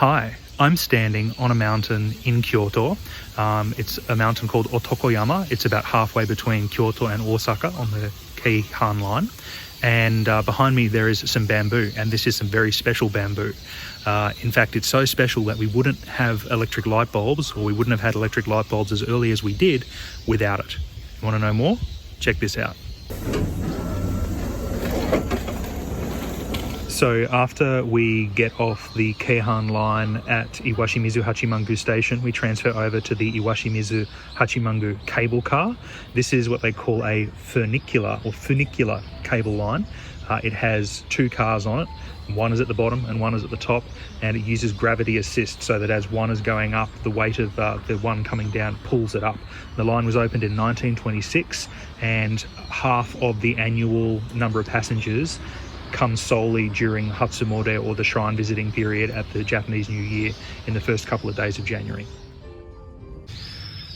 Hi, I'm standing on a mountain in Kyoto. It's a mountain called Otokoyama. It's about halfway between Kyoto and Osaka on the Keihan line. And behind me there is some bamboo, and this is some very special bamboo. In fact, it's so special that we wouldn't have electric light bulbs, or we wouldn't have had electric light bulbs as early as we did without it. You want to know more? Check this out. So after we get off the Keihan line at Iwashimizu Hachimangu station, we transfer over to the Iwashimizu Hachimangu cable car. This is what they call a funicular cable line. It has two cars on it. One is at the bottom and one is at the top, and it uses gravity assist so that as one is going up, the weight of the one coming down pulls it up. The line was opened in 1926, and half of the annual number of passengers comes solely during Hatsumode, or the shrine visiting period at the Japanese New Year in the first couple of days of January.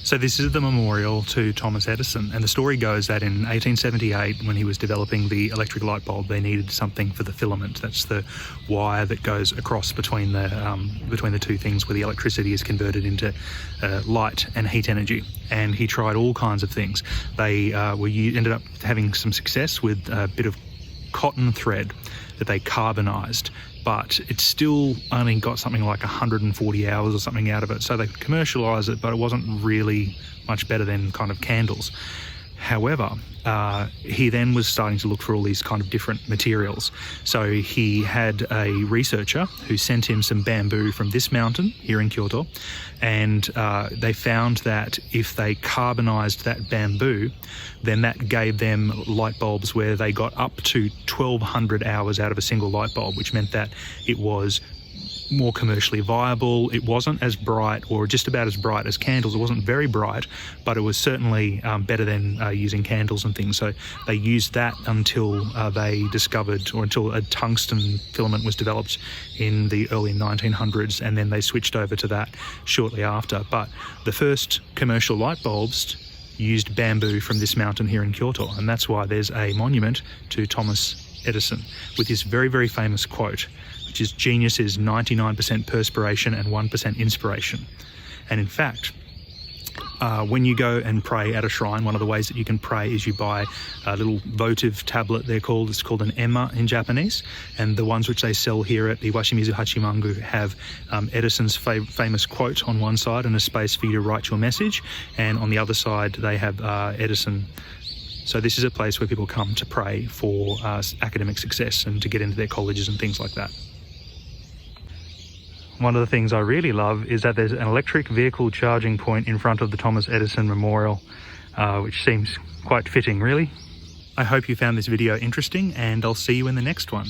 So this is the memorial to Thomas Edison, and the story goes that in 1878, when he was developing the electric light bulb, they needed something for the filament. That's the wire that goes across between the two things where the electricity is converted into light and heat energy. And he tried all kinds of things. They ended up having some success with a bit of cotton thread that they carbonized, but it still only got something like 140 hours or something out of it. So they could commercialize it, but it wasn't really much better than kind of candles. However, he then was starting to look for all these kind of different materials. So he had a researcher who sent him some bamboo from this mountain here in Kyoto, and they found that if they carbonized that bamboo, then that gave them light bulbs where they got up to 1200 hours out of a single light bulb, which meant that it was more commercially viable. It wasn't as bright, or just about as bright as candles. It wasn't very bright, but it was certainly better than using candles and things. So they used that until they discovered, or until a tungsten filament was developed in the early 1900s, and then they switched over to that shortly after. But the first commercial light bulbs used bamboo from this mountain here in Kyoto, and that's why there's a monument to Thomas Edison with this very, very famous quote, which is, "Genius is 99% perspiration and 1% inspiration." And in fact, when you go and pray at a shrine, one of the ways that you can pray is you buy a little votive tablet. It's called an emma in Japanese, and the ones which they sell here at Iwashimizu Hachimangu have Edison's famous quote on one side and a space for you to write your message, and on the other side they have Edison. So this is a place where people come to pray for academic success and to get into their colleges and things like that. One of the things I really love is that there's an electric vehicle charging point in front of the Thomas Edison Memorial, which seems quite fitting, really. I hope you found this video interesting, and I'll see you in the next one.